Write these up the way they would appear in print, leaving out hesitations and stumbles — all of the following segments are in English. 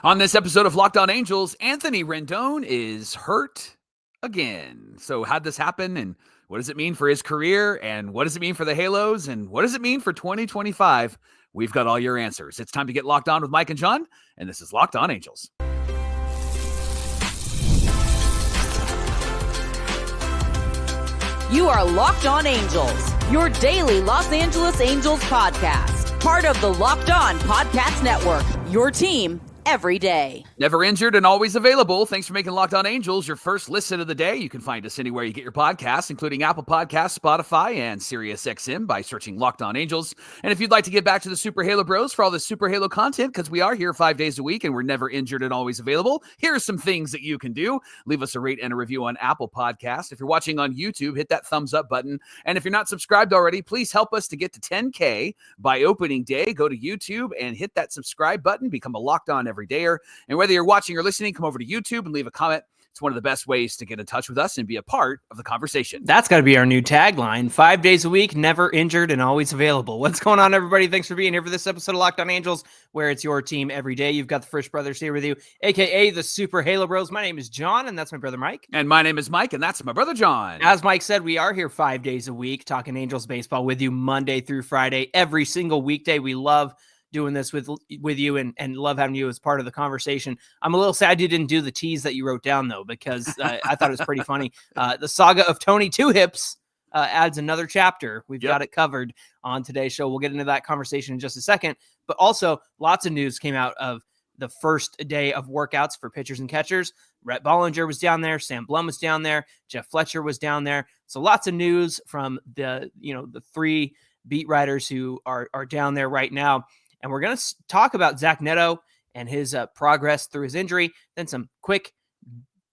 On this episode of Locked On Angels, Anthony Rendon is hurt again. So how'd this happen, and what does it mean for his career, and what does it mean for the Halos, and what does it mean for 2025? We've got all your answers. It's time to get locked on with Mike and John, and this is Locked On Angels. You are Locked On Angels, your daily Los Angeles Angels podcast. Part of the Locked On Podcast Network, your team every day. Never injured and always available. Thanks for making Locked On Angels your first listen of the day. You can find us anywhere you get your podcasts, including Apple Podcasts, Spotify, and SiriusXM by searching Locked On Angels. And if you'd like to get back to the Super Halo Bros for all the Super Halo content, because we are here 5 days a week and we're never injured and always available, here's some things that you can do. Leave us a rate and a review on Apple Podcasts. If you're watching on YouTube, hit that thumbs up button. And if you're not subscribed already, please help us to get to 10K by opening day. Go to YouTube and hit that subscribe button. Become a Locked On every dayer. And whether you're watching or listening, come over to YouTube and leave a comment. It's one of the best ways to get in touch with us and be a part of the conversation. That's got to be our new tagline. 5 days a week, never injured, and always available. What's going on, everybody? Thanks for being here for this episode of Locked On Angels, where it's your team every day. You've got the Frisch Brothers here with you, a.k.a. the Super Halo Bros. My name is John, and that's my brother Mike. And my name is Mike, and that's my brother John. As Mike said, we are here 5 days a week talking Angels baseball with you Monday through Friday, every single weekday. We love doing this with you and love having you as part of the conversation. I'm a little sad you didn't do the tease that you wrote down, though, because I thought it was pretty funny. The saga of Tony Two Hips adds another chapter. We've got it covered on today's show. We'll get into that conversation in just a second. But also, lots of news came out of the first day of workouts for pitchers and catchers. Rhett Bollinger was down there. Sam Blum was down there. Jeff Fletcher was down there. So lots of news from the three beat writers who are down there right now. And we're going to talk about Zach Neto and his progress through his injury, then some quick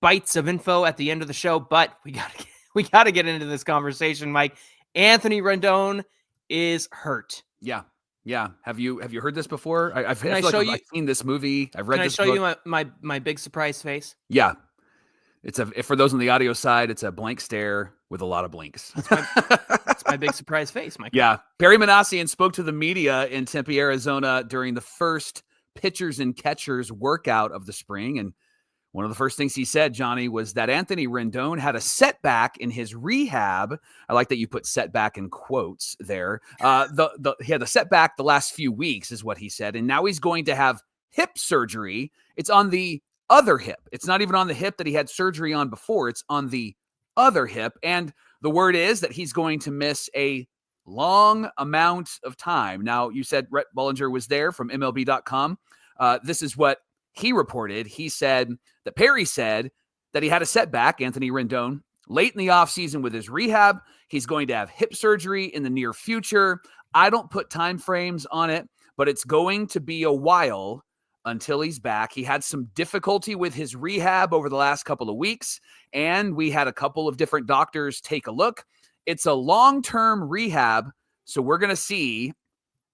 bites of info at the end of the show. But we got to get into this conversation, Mike. Anthony Rendon is hurt. Yeah. Have you heard this before? I've seen this movie. I've read this book. Can I show you my big surprise face? Yeah. For those on the audio side, it's a blank stare with a lot of blinks. That's my big surprise face, Mike. Yeah. Perry Manassian spoke to the media in Tempe, Arizona during the first pitchers and catchers workout of the spring. And one of the first things he said, Johnny, was that Anthony Rendon had a setback in his rehab. I like that you put setback in quotes there. He had a setback the last few weeks is what he said. And now he's going to have hip surgery. It's on the other hip. It's not even on the hip that he had surgery on before. It's on the other hip. And the word is that he's going to miss a long amount of time. Now, you said Rhett Bollinger was there from MLB.com. This is what he reported. He said that Perry said that he had a setback, Anthony Rendon, late in the offseason with his rehab. He's going to have hip surgery in the near future. I don't put time frames on it, but it's going to be a while until he's back. He had some difficulty with his rehab over the last couple of weeks, and we had a couple of different doctors take a look. It's a long-term rehab, so we're going to see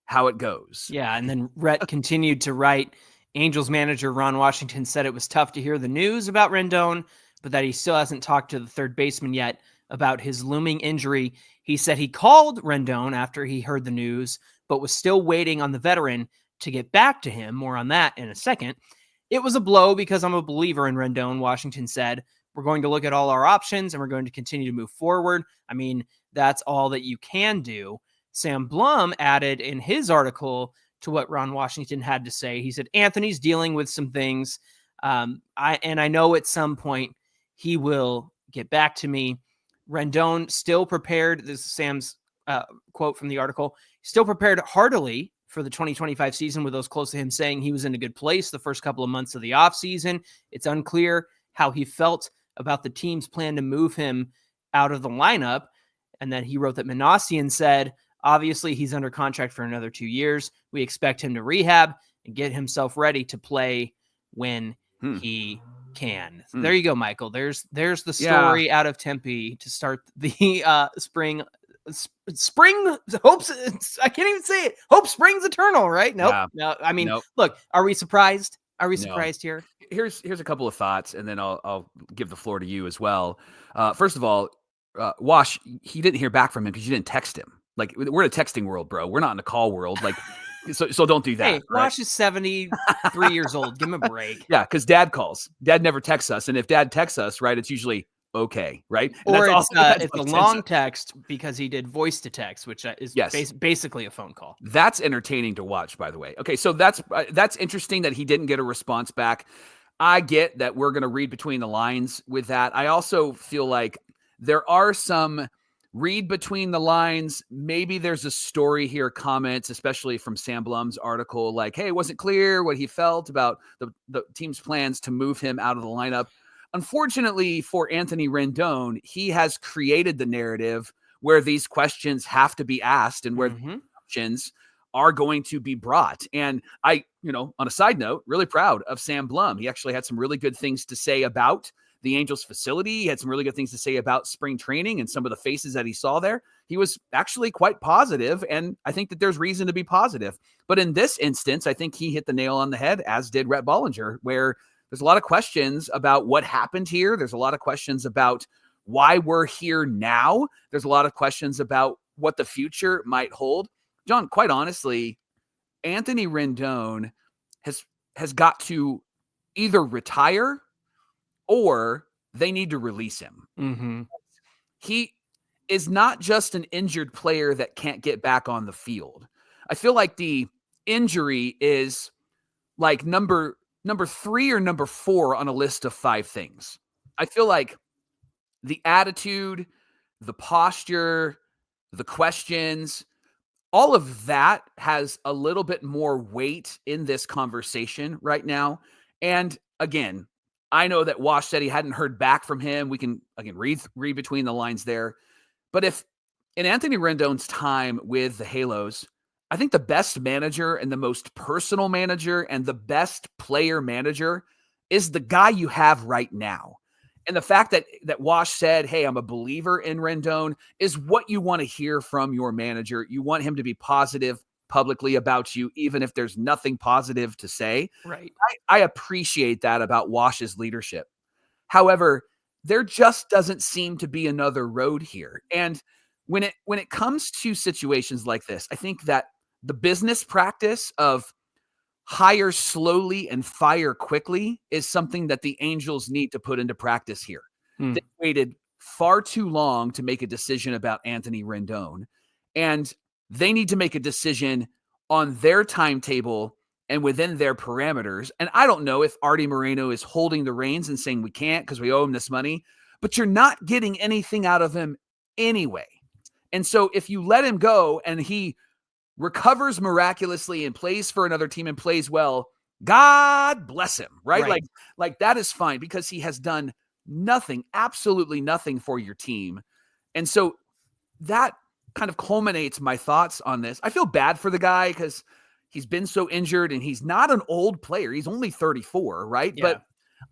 how it goes. Yeah, and then Rhett continued to write, Angels manager Ron Washington said it was tough to hear the news about Rendon, but that he still hasn't talked to the third baseman yet about his looming injury. He said he called Rendon after he heard the news, but was still waiting on the veteran to get back to him. More on that in a second. It was a blow because I'm a believer in Rendon, Washington said. We're going to look at all our options and we're going to continue to move forward. I mean, that's all that you can do. Sam Blum added in his article to what Ron Washington had to say. He said, Anthony's dealing with some things. I know at some point he will get back to me. Rendon still prepared. This is Sam's quote from the article. Still prepared heartily for the 2025 season with those close to him saying he was in a good place the first couple of months of the offseason. It's unclear how he felt about the team's plan to move him out of the lineup. And then he wrote that Manassian said, obviously he's under contract for another 2 years. We expect him to rehab and get himself ready to play when he can. There you go, Michael. There's the story out of Tempe to start the spring hopes. I can't even say it. Hope springs eternal, right? Nope. Yeah. No, I mean, Look, are we surprised? Are we surprised here? Here's a couple of thoughts, and then I'll give the floor to you as well. First of all, Wash, he didn't hear back from him because you didn't text him. Like, we're in a texting world, bro. We're not in a call world. Like, So don't do that. Hey, Wash is 73 years old. Give him a break. Yeah, because Dad calls. Dad never texts us, and if Dad texts us, right, it's usually okay, right? And Or that's it's a long text because he did voice to text, which is basically a phone call. That's entertaining to watch, by the way. Okay, so that's interesting that he didn't get a response back. I get that we're going to read between the lines with that. I also feel like there are some read between the lines. Maybe there's a story here, comments, especially from Sam Blum's article, like, hey, it wasn't clear what he felt about the team's plans to move him out of the lineup. Unfortunately for Anthony Rendon, he has created the narrative where these questions have to be asked and where the options are going to be brought. And I, on a side note, really proud of Sam Blum. He actually had some really good things to say about the Angels facility. He had some really good things to say about spring training and some of the faces that he saw there. He was actually quite positive, and I think that there's reason to be positive. But in this instance, I think he hit the nail on the head, as did Rhett Bollinger, where there's a lot of questions about what happened here. There's a lot of questions about why we're here now. There's a lot of questions about what the future might hold. John, quite honestly, Anthony Rendon has got to either retire or they need to release him. Mm-hmm. He is not just an injured player that can't get back on the field. I feel like the injury is like number 3 or number 4 on a list of 5 things. I feel like the attitude, the posture, the questions, all of that has a little bit more weight in this conversation right now. And again, I know that Wash said he hadn't heard back from him. We can, again, read between the lines there. But if in Anthony Rendon's time with the Halos, I think the best manager and the most personal manager and the best player manager is the guy you have right now. And the fact that Wash said, hey, I'm a believer in Rendon is what you want to hear from your manager. You want him to be positive publicly about you, even if there's nothing positive to say. Right. I appreciate that about Wash's leadership. However, there just doesn't seem to be another road here. And when it comes to situations like this, I think that the business practice of hire slowly and fire quickly is something that the Angels need to put into practice here. They waited far too long to make a decision about Anthony Rendon, and they need to make a decision on their timetable and within their parameters. And I don't know if Artie Moreno is holding the reins and saying we can't because we owe him this money, but you're not getting anything out of him anyway. And so if you let him go and he recovers miraculously and plays for another team and plays well, God bless him, right? Like that is fine because he has done nothing, absolutely nothing for your team. And so that kind of culminates my thoughts on this. I feel bad for the guy because he's been so injured and he's not an old player. He's only 34, right? Yeah. But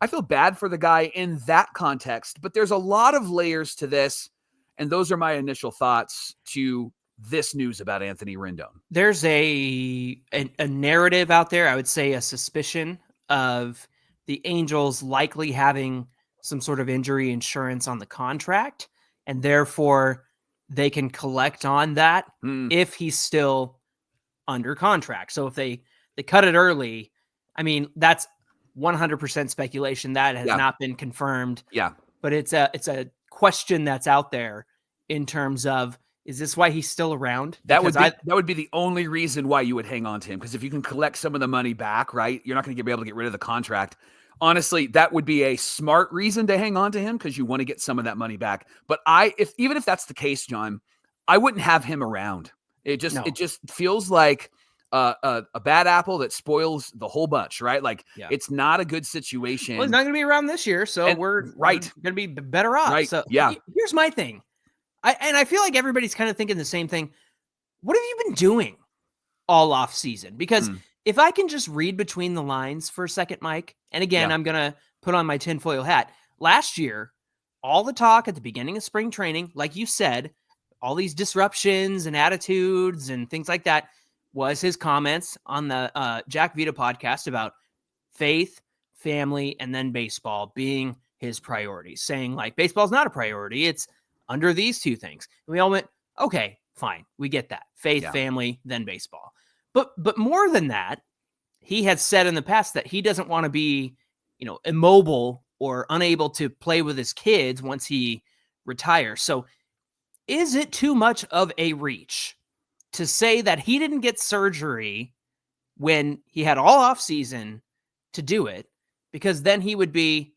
I feel bad for the guy in that context, but there's a lot of layers to this. And those are my initial thoughts to this news about Anthony Rendon. There's a narrative out there, I would say a suspicion of the Angels likely having some sort of injury insurance on the contract, and therefore they can collect on that if he's still under contract. So if they cut it early, I mean, that's 100% speculation. That has not been confirmed. Yeah. But it's a question that's out there in terms of, is this why he's still around? That would be the only reason why you would hang on to him. Because if you can collect some of the money back, right, you're not going to be able to get rid of the contract. Honestly, that would be a smart reason to hang on to him because you want to get some of that money back. But even if that's the case, John, I wouldn't have him around. It just feels like a bad apple that spoils the whole bunch, right? Like it's not a good situation. Well, he's not going to be around this year, so we're going to be better off. Right. So yeah. Here's my thing. I feel like everybody's kind of thinking the same thing. What have you been doing all off season? Because if I can just read between the lines for a second, Mike, and again, I'm going to put on my tinfoil hat. Last year, all the talk at the beginning of spring training, like you said, all these disruptions and attitudes and things like that was his comments on the Jack Vita podcast about faith, family, and then baseball being his priorities, saying like baseball's not a priority. It's under these two things. And we all went, okay, fine. We get that. Faith, family, then baseball. But more than that, he has said in the past that he doesn't want to be, immobile or unable to play with his kids once he retires. So is it too much of a reach to say that he didn't get surgery when he had all off season to do it, because then he would be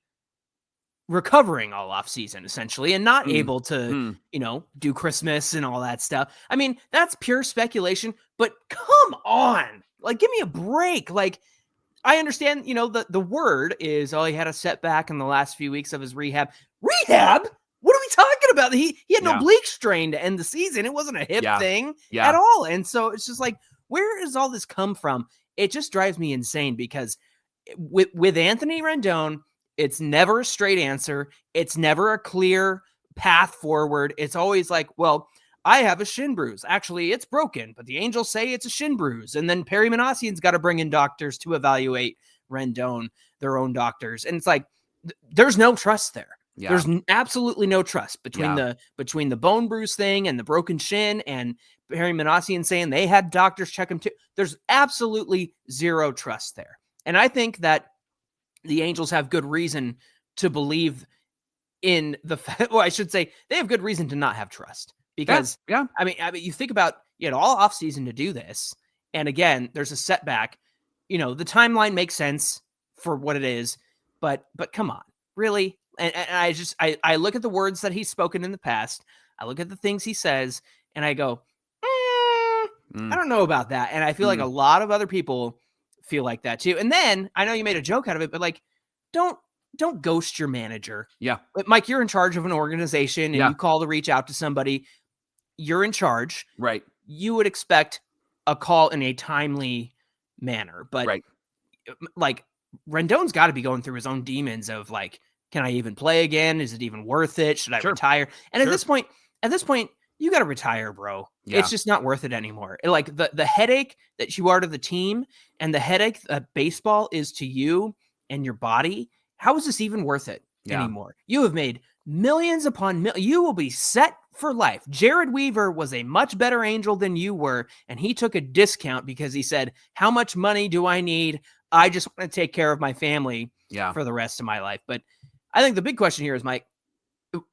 recovering all off season essentially and not able to, do Christmas and all that stuff? I mean, that's pure speculation, but come on, like, give me a break. Like, I understand, the word is, he had a setback in the last few weeks of his rehab. Rehab? What are we talking about? He had no bleach strain to end the season. It wasn't a hip thing at all. And so it's just like, where does all this come from? It just drives me insane, because with Anthony Rendon, it's never a straight answer. It's never a clear path forward. It's always like, well, I have a shin bruise. Actually, it's broken, but the Angels say it's a shin bruise. And then Perry Manassian's got to bring in doctors to evaluate Rendon, their own doctors. And it's like, there's no trust there. Yeah. There's absolutely no trust between the bone bruise thing and the broken shin, and Perry Manassian saying they had doctors check him too. There's absolutely zero trust there. And I think that the Angels have good reason to believe in I should say they have good reason to not have trust. Because I mean, you think about, you had all offseason to do this, and again, there's a setback. The timeline makes sense for what it is, but come on, really? And I look at the words that he's spoken in the past. I look at the things he says, and I go, I don't know about that. And I feel like a lot of other people feel like that too. And then I know you made a joke out of it, but like, don't ghost your manager. Yeah, but Mike, you're in charge of an organization, and you call to reach out to somebody. You're in charge, right? You would expect a call in a timely manner, but like, Rendon's got to be going through his own demons of like, can I even play again? Is it even worth it? Should I retire? And at this point, you got to retire, bro. Yeah. It's just not worth it anymore. Like, the headache that you are to the team, and the headache that baseball is to you and your body. How is this even worth it anymore? You have made millions upon millions. You will be set for life. Jared Weaver was a much better Angel than you were, and he took a discount because he said, how much money do I need? I just want to take care of my family for the rest of my life. But I think the big question here is, Mike,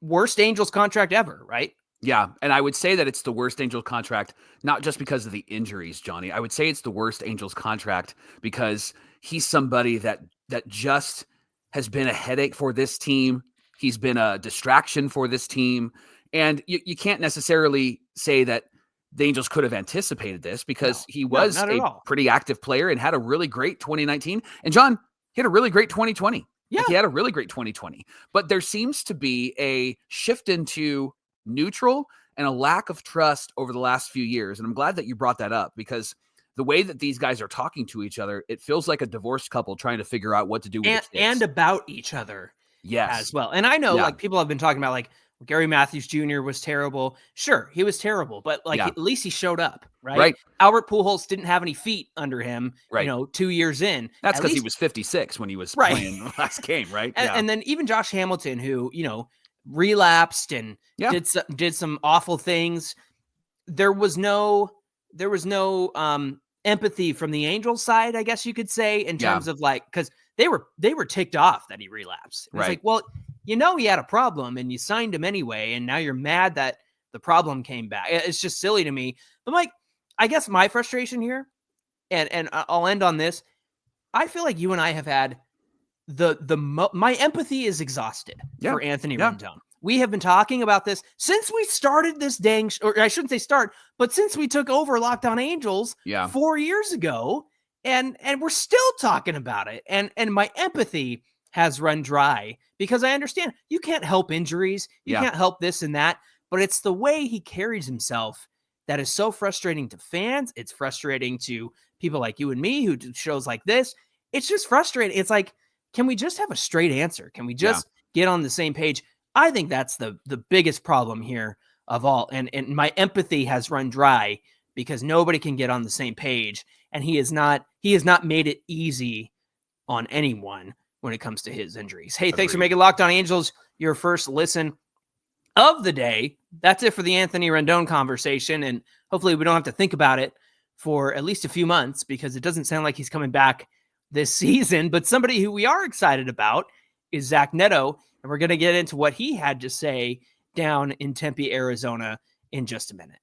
worst Angels contract ever, right? Yeah, and I would say that it's the worst Angels contract, not just because of the injuries, Johnny. I would say it's the worst Angels contract because he's somebody that just has been a headache for this team. He's been a distraction for this team. And you can't necessarily say that the Angels could have anticipated this, because he was a pretty active player and had a really great 2019. And John, he had a really great 2020. Yeah. Like, he had a really great 2020. But there seems to be a shift into neutral and a lack of trust over the last few years. And I'm glad that you brought that up, because the way that these guys are talking to each other, it feels like a divorced couple trying to figure out what to do with their kids. And about each other as well. And I know like people have been talking about like, Gary Matthews Jr. was terrible. Sure, he was terrible, but like at least he showed up, right? Albert Pujols didn't have any feet under him, 2 years in. That's because he was 56 when he was playing the last game, right? And then even Josh Hamilton, who, relapsed and did some awful things. There was no empathy from the Angels side, I guess you could say, in terms of like, because they were ticked off that he relapsed. It's like, well, he had a problem and you signed him anyway, and now you're mad that the problem came back. It's just silly to me. But Mike, I guess my frustration here, and I'll end on this. I feel like you and I have had my empathy is exhausted for Anthony Rendon. We have been talking about this since we started this or I shouldn't say start, but since we took over Locked On Angels 4 years ago, and we're still talking about it. And my empathy has run dry, because I understand you can't help injuries. You can't help this and that, but it's the way he carries himself that is so frustrating to fans. It's frustrating to people like you and me who do shows like this. It's just frustrating. It's like, can we just have a straight answer? Can we just get on the same page? I think that's the biggest problem here of all. And my empathy has run dry because nobody can get on the same page. And he has not made it easy on anyone when it comes to his injuries. Hey, thanks for making Locked On Angels your first listen of the day. That's it for the Anthony Rendon conversation. And hopefully we don't have to think about it for at least a few months because it doesn't sound like he's coming back this season. But somebody who we are excited about is Zach Neto, and we're going to get into what he had to say down in Tempe, Arizona in just a minute.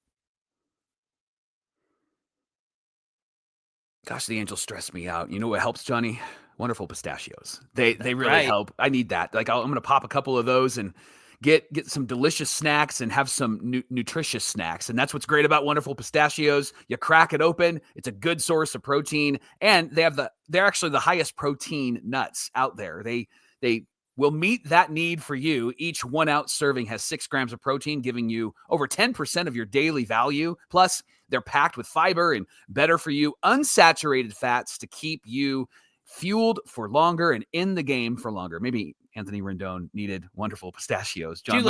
Gosh, the Angels stress me out. You know what helps, Johnny? Wonderful Pistachios. They really right. help. I need that. Like I'm going to pop a couple of those and get some delicious snacks and have some nutritious snacks. And that's what's great about Wonderful Pistachios. You crack it open. It's a good source of protein, and they're actually the highest protein nuts out there. They will meet that need for you. Each 1 ounce serving has 6 grams of protein, giving you over 10% of your daily value. Plus, they're packed with fiber and better for you unsaturated fats to keep you fueled for longer and in the game for longer. Maybe Anthony Rendon needed Wonderful Pistachios. John,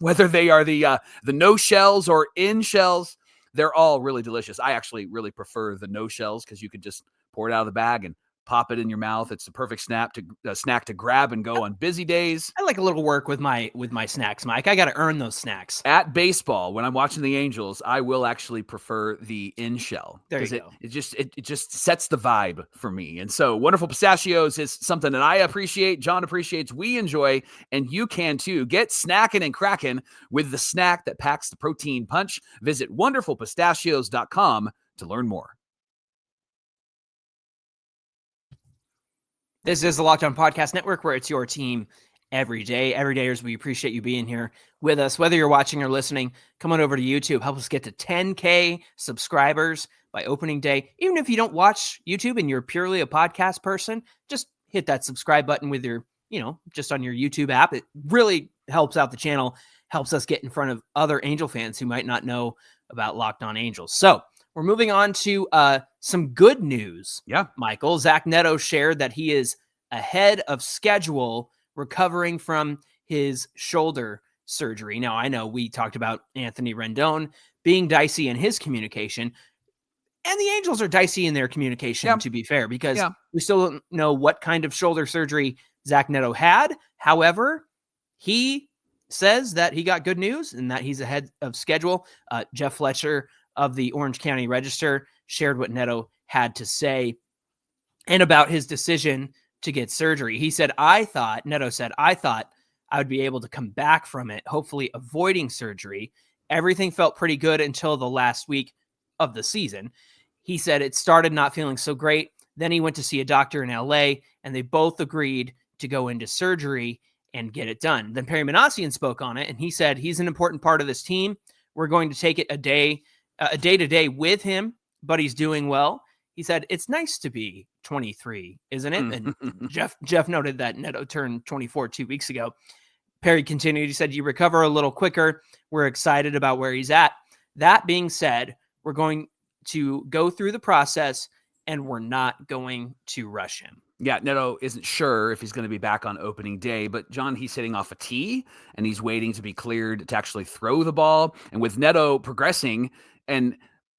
whether they are the no shells or in shells, they're all really delicious. I actually really prefer the no shells because you could just pour it out of the bag and pop it in your mouth. It's the perfect snack to grab and go on busy days. I like a little work with my snacks, Mike. I got to earn those snacks. At baseball, when I'm watching the Angels, I will actually prefer the in shell. There you go. It just sets the vibe for me. And so Wonderful Pistachios is something that I appreciate, John appreciates, we enjoy, and you can too. Get snackin' and crackin' with the snack that packs the protein punch. Visit wonderfulpistachios.com to learn more. This is the Locked On Podcast Network, where it's your team every day. Everydayers, we appreciate you being here with us. Whether you're watching or listening, come on over to YouTube. Help us get to 10K subscribers by opening day. Even if you don't watch YouTube and you're purely a podcast person, just hit that subscribe button with your, just on your YouTube app. It really helps out the channel, helps us get in front of other Angel fans who might not know about Locked On Angels. So we're moving on to some good news. Yeah, Michael. Zach Neto shared that he is ahead of schedule recovering from his shoulder surgery. Now, I know we talked about Anthony Rendon being dicey in his communication, and the Angels are dicey in their communication, to be fair, because we still don't know what kind of shoulder surgery Zach Neto had. However, he says that he got good news and that he's ahead of schedule. Jeff Fletcher of the Orange County Register shared what Neto had to say and about his decision to get surgery. He said, Neto said, I thought I would be able to come back from it, hopefully avoiding surgery. Everything felt pretty good until the last week of the season. He said it started not feeling so great. Then he went to see a doctor in LA, and they both agreed to go into surgery and get it done. Then Perry Manassian spoke on it, and he said he's an important part of this team. We're going to take it a day to day with him, but he's doing well. He said, it's nice to be 23, isn't it? And Jeff noted that Neto turned 24 2 weeks ago. Perry continued. He said, you recover a little quicker. We're excited about where he's at. That being said, we're going to go through the process and we're not going to rush him. Yeah, Neto isn't sure if he's going to be back on opening day, but John, he's hitting off a tee and he's waiting to be cleared to actually throw the ball. And with Neto progressing and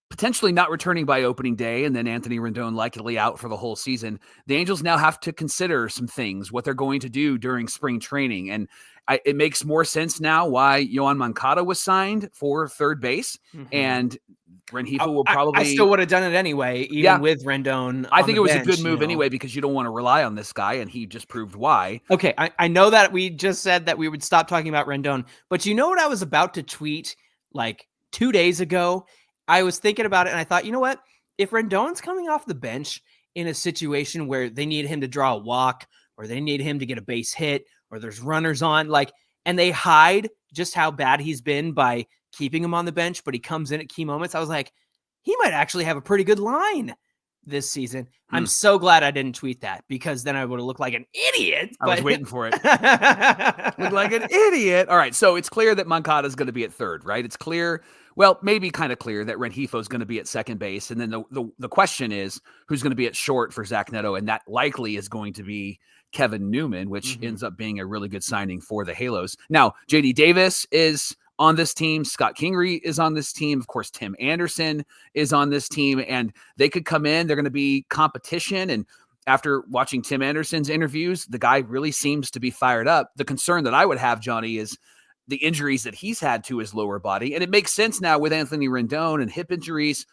potentially not returning by opening day, and then Anthony Rendon likely out for the whole season, the Angels now have to consider some things, what they're going to do during spring training. And it makes more sense now why Yoan Moncada was signed for third base, and Rengifo will probably... I still would have done it anyway, even with Rendon. I think it was a good move anyway, because you don't want to rely on this guy, and he just proved why. Okay, I know that we just said that we would stop talking about Rendon, but you know what I was about to tweet like 2 days ago? I was thinking about it, and I thought, you know what? If Rendon's coming off the bench in a situation where they need him to draw a walk, or they need him to get a base hit, or there's runners on, and they hide just how bad he's been by keeping him on the bench, but he comes in at key moments, I was like, he might actually have a pretty good line this season. I'm so glad I didn't tweet that, because then I would have looked like an idiot. I was waiting for it. Looked like an idiot. All right, so it's clear that Moncada is going to be at third, right? It's clear, well, maybe kind of clear that Rengifo is going to be at second base. And then the question is, who's going to be at short for Zach Neto? And that likely is going to be Kevin Newman, which ends up being a really good signing for the Halos. Now, JD Davis is on this team. Scott Kingery is on this team. Of course, Tim Anderson is on this team, and they could come in. They're going to be competition. And after watching Tim Anderson's interviews, the guy really seems to be fired up. The concern that I would have, Johnny, is the injuries that he's had to his lower body. And it makes sense now with Anthony Rendon and hip injuries.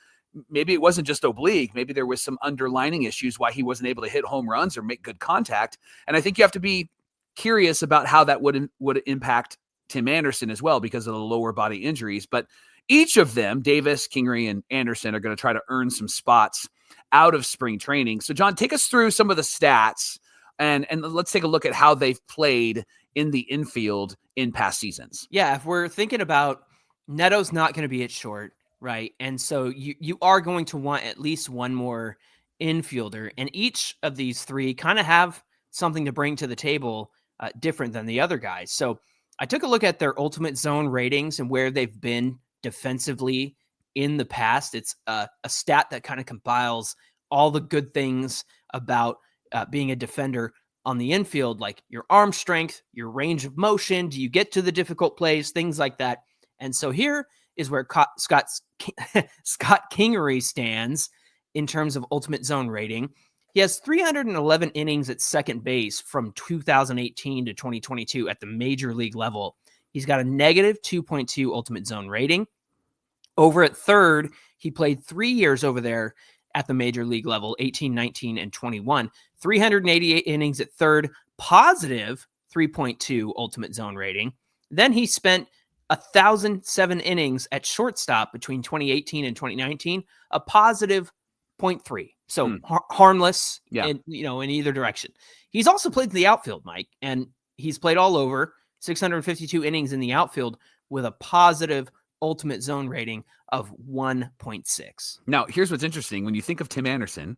maybe it wasn't just oblique. Maybe there was some underlining issues why he wasn't able to hit home runs or make good contact. And I think you have to be curious about how that would impact Tim Anderson as well because of the lower body injuries. But each of them, Davis, Kingery, and Anderson, are going to try to earn some spots out of spring training. So, John, take us through some of the stats and let's take a look at how they've played in the infield in past seasons. Yeah, if we're thinking about Neto's not going to be at short, right? And so you are going to want at least one more infielder. And each of these three kind of have something to bring to the table different than the other guys. So I took a look at their ultimate zone ratings and where they've been defensively in the past. It's a stat that kind of compiles all the good things about being a defender on the infield, like your arm strength, your range of motion, do you get to the difficult plays, things like that. And so here is where Scott Kingery stands in terms of ultimate zone rating. He has 311 innings at second base from 2018 to 2022 at the major league level. He's got a negative 2.2 ultimate zone rating. Over at third, he played 3 years over there at the major league level, 18, 19, and 21. 388 innings at third, positive 3.2 ultimate zone rating. Then he spent 1,007 innings at shortstop between 2018 and 2019, a positive 0.3. So harmless in either direction. He's also played the outfield, Mike, and he's played all over, 652 innings in the outfield with a positive ultimate zone rating of 1.6. Now, here's what's interesting. When you think of Tim Anderson,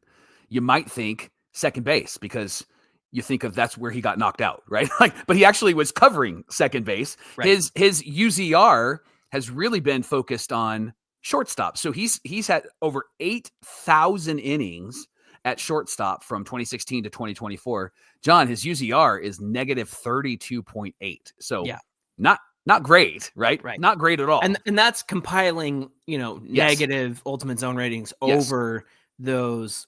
you might think second base because you think of that's where he got knocked out, right? But he actually was covering second base. Right. His UZR has really been focused on shortstop. So he's had over 8,000 innings at shortstop from 2016 to 2024. John, his UZR is negative 32.8. So not great, right? Not great at all. And that's compiling, negative ultimate zone ratings over those,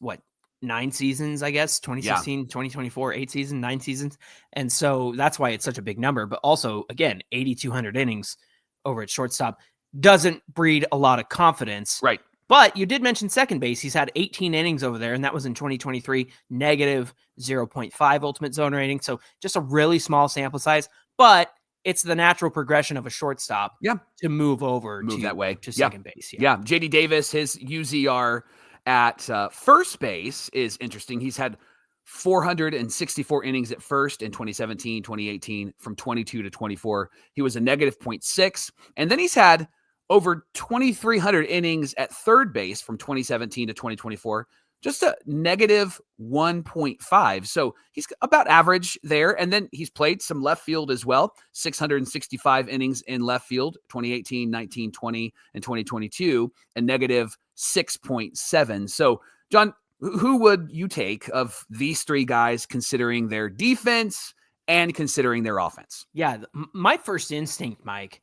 9 seasons, I guess, 2016, 2024, 8 seasons, 9 seasons. And so that's why it's such a big number. But also, again, 8,200 innings over at shortstop doesn't breed a lot of confidence. Right. But you did mention second base. He's had 18 innings over there, and that was in 2023, negative 0.5 ultimate zone rating. So just a really small sample size. But it's the natural progression of a shortstop to move that way to second base. Yeah. JD Davis, his UZR at first base is interesting. He's had 464 innings at first in 2017, 2018, from 22 to 24. He was a negative 0.6. And then he's had over 2,300 innings at third base from 2017 to 2024. Just a negative 1.5. So he's about average there. And then he's played some left field as well. 665 innings in left field, 2018, 19, 20, and 2022, and negative 6.7. So, John, who would you take of these three guys considering their defense and considering their offense? Yeah, my first instinct, Mike,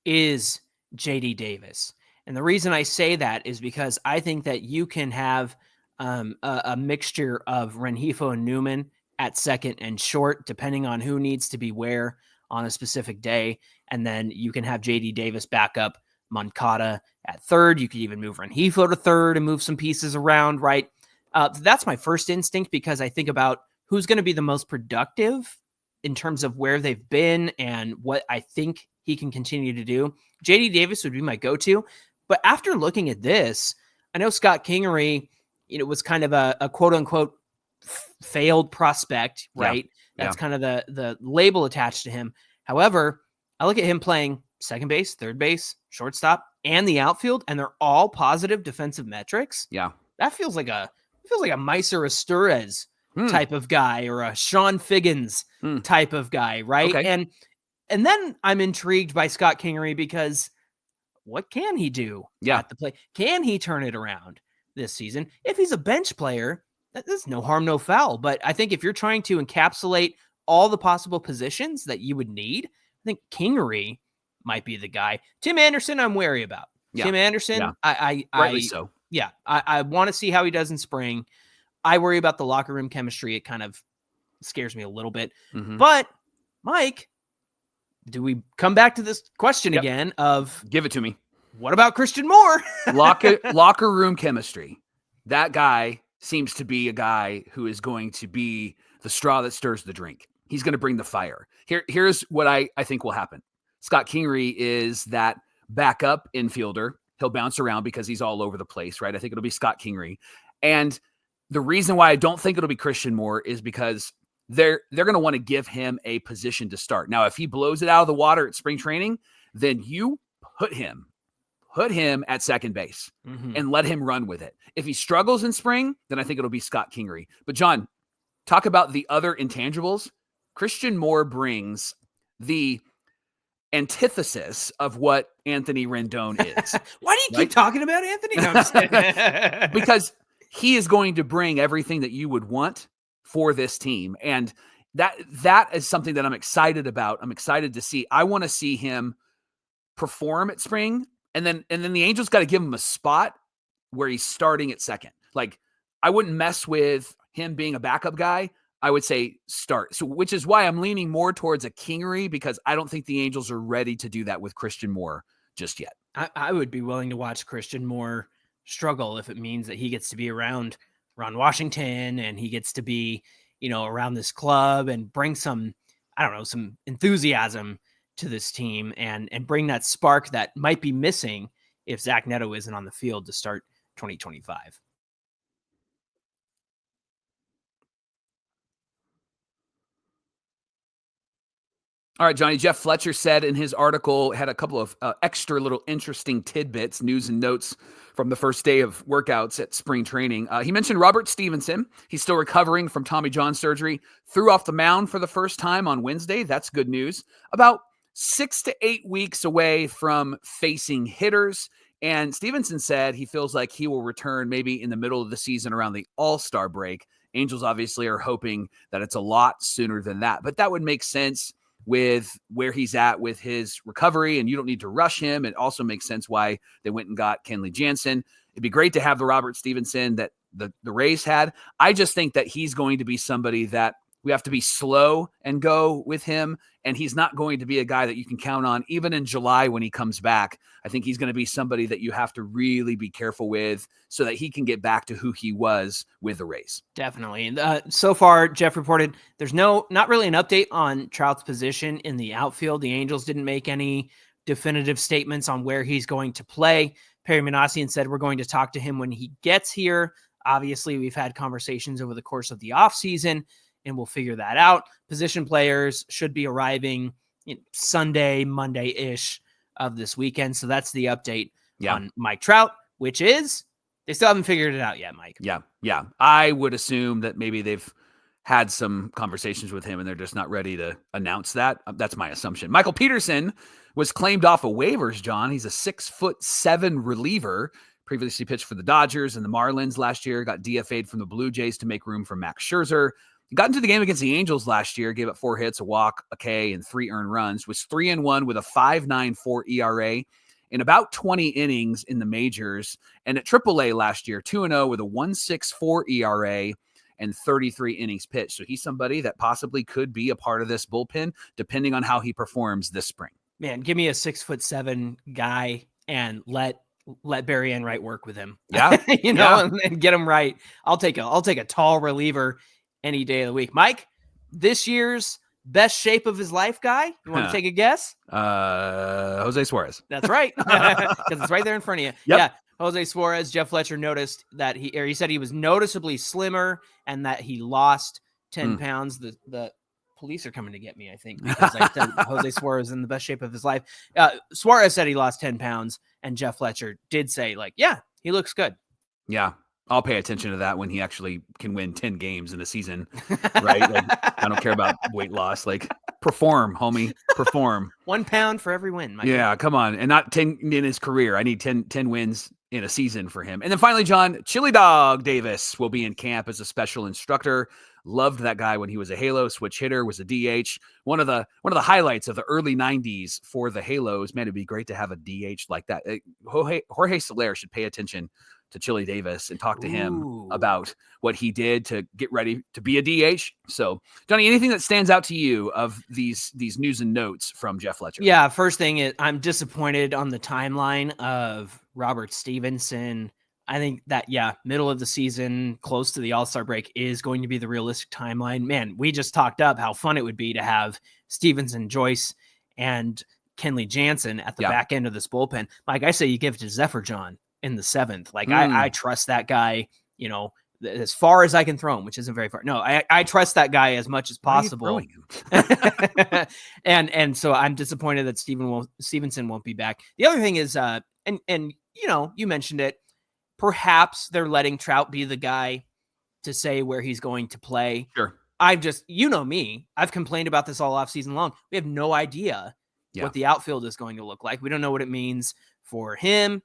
is JD Davis. And the reason I say that is because I think that you can have a mixture of Rengifo and Newman at second and short, depending on who needs to be where on a specific day. And then you can have JD Davis back up Moncada at third. You could even move Rengifo to third and move some pieces around, right? That's my first instinct because I think about who's going to be the most productive in terms of where they've been and what I think he can continue to do. JD Davis would be my go-to. But after looking at this, I know Scott Kingery, was kind of a quote unquote failed prospect, right? That's kind of the label attached to him. However, I look at him playing second base, third base, shortstop, and the outfield, and they're all positive defensive metrics. Yeah. That feels like a Meiser Asturez type of guy or a Sean Figgins type of guy, right? Okay. And then I'm intrigued by Scott Kingery because what can he do at the plate? Can he turn it around this season? If he's a bench player, there's no harm, no foul. But I think if you're trying to encapsulate all the possible positions that you would need, I think Kingery might be the guy. Tim Anderson, I'm wary about. Yeah. Tim Anderson, rightly so. Yeah, I want to see how he does in spring. I worry about the locker room chemistry. It kind of scares me a little bit. Mm-hmm. But, Mike, do we come back to this question again of... Give it to me. What about Christian Moore? Locker room chemistry. That guy seems to be a guy who is going to be the straw that stirs the drink. He's going to bring the fire. Here's what I think will happen. Scott Kingery is that backup infielder. He'll bounce around because he's all over the place, right? I think it'll be Scott Kingery. And the reason why I don't think it'll be Christian Moore is because they're going to want to give him a position to start. Now, if he blows it out of the water at spring training, then you put him at second base and let him run with it. If he struggles in spring, then I think it'll be Scott Kingery. But John, talk about the other intangibles. Christian Moore brings the antithesis of what Anthony Rendon is. Why do you keep talking about Anthony? No, I'm just kidding. Because he is going to bring everything that you would want for this team. And that is something that I'm excited about. I'm excited to see. I want to see him perform at spring. And then the Angels got to give him a spot where he's starting at second. Like, I wouldn't mess with him being a backup guy. I would say start. So, which is why I'm leaning more towards a Kingery, because I don't think the Angels are ready to do that with Christian Moore just yet. I would be willing to watch Christian Moore struggle if it means that he gets to be around Ron Washington and he gets to be, around this club and bring some enthusiasm to this team and bring that spark that might be missing if Zach Neto isn't on the field to start 2025. All right, Johnny. Jeff Fletcher said in his article, had a couple of extra little interesting tidbits, news and notes from the first day of workouts at spring training. He mentioned Robert Stevenson. He's still recovering from Tommy John surgery. Threw off the mound for the first time on Wednesday. That's good news. About 6 to 8 weeks away from facing hitters. And Stevenson said he feels like he will return maybe in the middle of the season around the All-Star break. Angels obviously are hoping that it's a lot sooner than that, but that would make sense with where he's at with his recovery, and you don't need to rush him. It also makes sense why they went and got Kenley Jansen. It'd be great to have the Robert Stevenson that the Rays had. I just think that he's going to be somebody that we have to be slow and go with him, and he's not going to be a guy that you can count on even in July when he comes back. I think he's going to be somebody that you have to really be careful with so that he can get back to who he was with the Rays. Definitely. And so far, Jeff reported there's not really an update on Trout's position in the outfield. The Angels didn't make any definitive statements on where he's going to play. Perry Minasian said we're going to talk to him when he gets here. Obviously, we've had conversations over the course of the offseason, and we'll figure that out. Position players should be arriving Sunday, Monday-ish of this weekend. So that's the update on Mike Trout, which is they still haven't figured it out yet, Mike. Yeah. I would assume that maybe they've had some conversations with him and they're just not ready to announce that. That's my assumption. Michael Peterson was claimed off of waivers, John. He's a 6'7" reliever. Previously pitched for the Dodgers and the Marlins last year. Got DFA'd from the Blue Jays to make room for Max Scherzer. He got into the game against the Angels last year, gave up 4 hits, a walk, a K, and 3 earned runs, was 3-1 with a 5.94 ERA in about 20 innings in the majors. And at AAA last year, 2-0 with a 1.64 ERA and 33 innings pitched. So he's somebody that possibly could be a part of this bullpen, depending on how he performs this spring. Man, give me a 6'7" guy and let Barry Enright work with him. Yeah. And get him right. I'll take a tall reliever any day of the week. Mike, this year's best shape of his life guy? You want to take a guess? Jose Suarez. That's right. Because it's right there in front of you. Yep. Yeah. Jose Suarez. Jeff Fletcher noticed that he said he was noticeably slimmer and that he lost 10 pounds. The police are coming to get me, I think, because I said Jose Suarez is in the best shape of his life. Suarez said he lost 10 pounds, and Jeff Fletcher did say, he looks good. Yeah. I'll pay attention to that when he actually can win 10 games in a season, right? I don't care about weight loss. Perform, homie, perform. 1 pound for every win, Mike. Yeah, come on. And not 10 in his career. I need 10 wins in a season for him. And then finally, John, Chili Dog Davis will be in camp as a special instructor. Loved that guy when he was a Halo switch hitter, was a DH. One of the highlights of the early 90s for the Halos. Man, it'd be great to have a DH like that. Jorge Soler should pay attention to Chili Davis and talk to him Ooh. about what he did to get ready to be a DH. So, Johnny, anything that stands out to you of these news and notes from Jeff Fletcher? Yeah, first thing is I'm disappointed on the timeline of Robert Stevenson. I think that, middle of the season, close to the All-Star break is going to be the realistic timeline. Man, we just talked up how fun it would be to have Stevenson, Joyce, and Kenley Jansen at the back end of this bullpen. Like I say, you give it to Zephyr John in the 7th. Like I trust that guy, as far as I can throw him, which isn't very far. No, I trust that guy as much as possible. and so I'm disappointed that Stevenson won't be back. The other thing is, and you mentioned it, perhaps they're letting Trout be the guy to say where he's going to play. Sure. I've just, me, I've complained about this all off season long. We have no idea what the outfield is going to look like. We don't know what it means for him.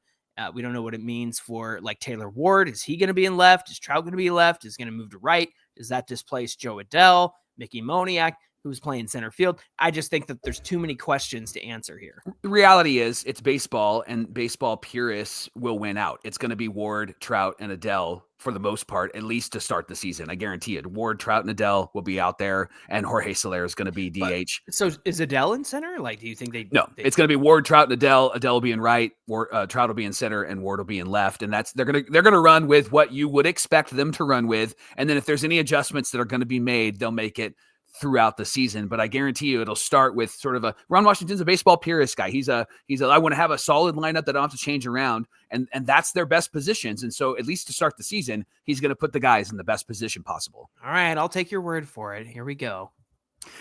We don't know what it means for like Taylor Ward. Is he going to be in left? Is Trout going to be left? Is he going to move to right? Does that displace Joe Adell, Mickey Moniak, who's playing center field? I just think that there's too many questions to answer here. The reality is it's baseball, and baseball purists will win out. It's going to be Ward, Trout, and Adell for the most part, at least to start the season. I guarantee it. Ward, Trout, and Adell will be out there, and Jorge Soler is going to be DH. So is Adell in center? Like, do you think No, it's going to be Ward, Trout, and Adell. Adell will be in right, Trout will be in center, and Ward will be in left. And they're going to run with what you would expect them to run with. And then if there's any adjustments that are going to be made, they'll make it throughout the season. But I guarantee you it'll start with sort of Ron Washington's a baseball purist guy. He's I want to have a solid lineup that I don't have to change around. And that's their best positions. And so at least to start the season, he's going to put the guys in the best position possible. All right. I'll take your word for it. Here we go.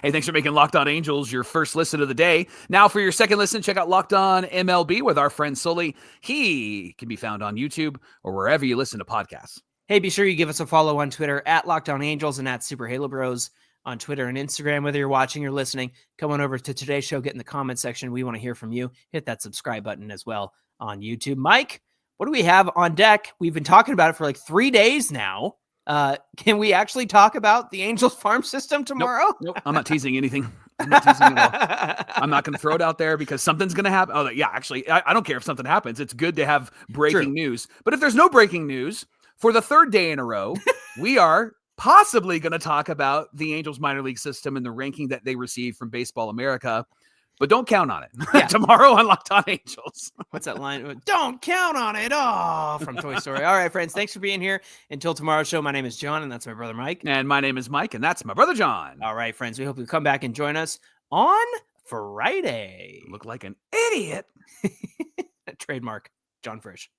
Hey, thanks for making Locked On Angels your first listen of the day. Now for your second listen, check out Locked On MLB with our friend Sully. He can be found on YouTube or wherever you listen to podcasts. Hey, be sure you give us a follow on Twitter at Locked On Angels and at Super Halo Bros on Twitter and Instagram. Whether you're watching or listening, come on over to today's show, get in the comment section. We want to hear from you. Hit that subscribe button as well on YouTube. Mike, what do we have on deck? We've been talking about it for like 3 days now. Can we actually talk about the Angels farm system tomorrow? Nope. I'm not teasing anything. I'm not teasing at all. I'm not going to throw it out there because something's going to happen. Oh, yeah, actually, I don't care if something happens. It's good to have breaking news. But if there's no breaking news, for the third day in a row, we are possibly going to talk about the Angels minor league system and the ranking that they receive from Baseball America. But don't count on it. Yeah. Tomorrow on Locked On Angels. What's that line? Don't count on it. Oh, from Toy Story. All right, friends. Thanks for being here. Until tomorrow's show, my name is John, and that's my brother Mike. And my name is Mike, and that's my brother John. All right, friends. We hope you come back and join us on Friday. Look like an idiot. Trademark, John Frisch.